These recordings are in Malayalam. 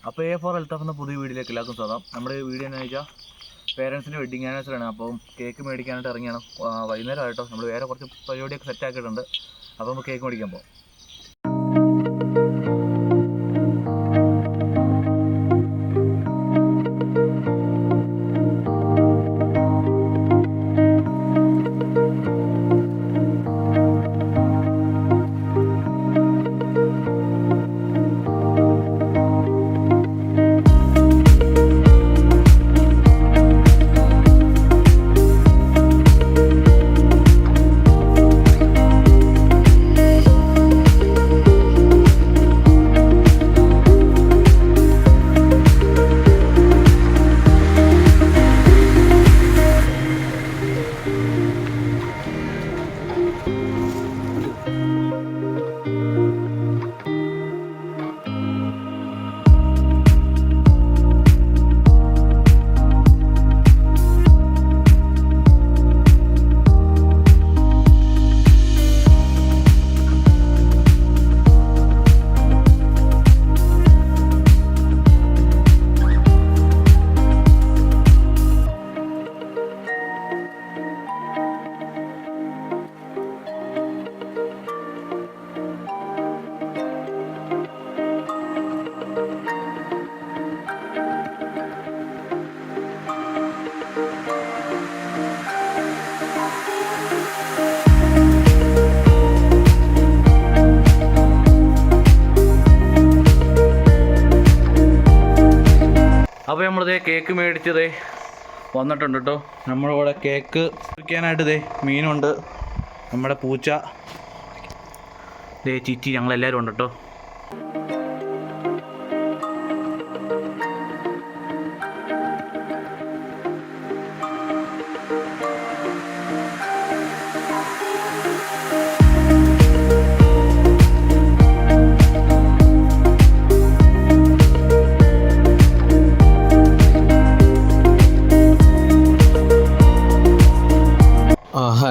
അപ്പോൾ A4 അൽത്താഫ് എന്ന പുതിയ വീഡിയോയിലേക്ക് എല്ലാവർക്കും സ്വാഗതം. നമ്മുടെ വീഡിയോ എന്ന് വെച്ചാൽ പേരൻസിൻ്റെ വെഡിങ് ആനിവേഴ്സറിയാണ്. അപ്പം കേക്ക് മേടിക്കാനായിട്ട് ഇറങ്ങിയാണ്. വൈകുന്നേരം ആയിട്ടോ. നമ്മൾ വേറെ കുറച്ച് പരിപാടിയൊക്കെ സെറ്റ് ആക്കിയിട്ടുണ്ട്. അപ്പോൾ നമുക്ക് കേക്ക് മേടിക്കാൻ പോകാം. അപ്പോൾ നമ്മളിതേ കേക്ക് മേടിച്ചതേ വന്നിട്ടുണ്ട് കേട്ടോ. നമ്മുടെ കൂടെ കേക്ക് മുറിക്കാനായിട്ട് ഇതേ മീനുണ്ട്, നമ്മുടെ പൂച്ച, ദേ ചിറ്റി, ഞങ്ങളെല്ലാവരും ഉണ്ട് കേട്ടോ.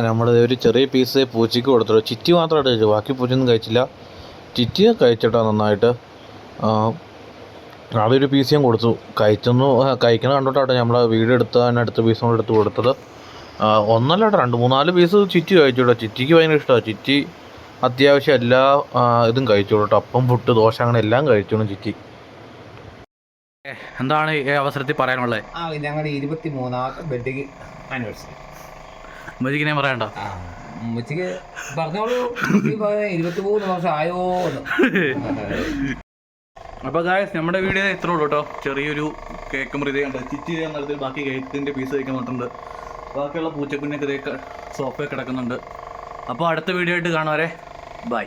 നമ്മുടെ ഒരു ചെറിയ പീസ് പൂച്ചയ്ക്ക് കൊടുത്തിട്ടു. ചിറ്റി മാത്രമായിട്ട് കഴിച്ചു, ബാക്കി പൂച്ചയൊന്നും കഴിച്ചില്ല. ചിറ്റിയെ കഴിച്ചിട്ടോ നന്നായിട്ട്. അതൊരു പീസ് ഞാൻ കൊടുത്തു. കഴിക്കണം കണ്ടോട്ടാട്ടെ നമ്മളെ വീഡിയോ അടുത്ത പീസ് കൊണ്ട് എടുത്ത് കൊടുത്തത്. ഒന്നല്ല കേട്ടോ, 2-3-4 പീസ് ചിറ്റി കഴിച്ചു കേട്ടോ. ചിറ്റിക്ക് ഭയങ്കര ഇഷ്ടമാണ്. ചിറ്റി അത്യാവശ്യം എല്ലാ ഇതും കഴിച്ചു കേട്ടോ. അപ്പം പുട്ട് ദോശ അങ്ങനെ എല്ലാം കഴിച്ചോളൂ ചിറ്റി. എന്താണ് ഈ അവസരത്തിൽ പറയാനുള്ളത്? ഞങ്ങളുടെ 23ാമത്തെ വെഡിങ് ആനിവേഴ്സറി. ഉമ്മച്ചിക്ക് ഞാൻ പറയണ്ട, ഉമ്മച്ചിക്ക് പറഞ്ഞോളൂ. 23 വർഷം ആയോ. അപ്പോൾ ഗായ്സ് നമ്മുടെ വീഡിയോ ഇത്രേ ഉള്ളൂ കേട്ടോ. ചെറിയൊരു കേക്ക് മുറി ഉണ്ട്. ചിറ്റി നടത്തിൽ ബാക്കി കേക്കിൻ്റെ പീസ് കഴിക്കുന്നുണ്ട്. ബാക്കിയുള്ള പൂച്ചക്കുഞ്ഞൊക്കെ സോഫയിൽ കിടക്കുന്നുണ്ട്. അപ്പോൾ അടുത്ത വീഡിയോ ആയിട്ട് കാണുവരെ ബൈ.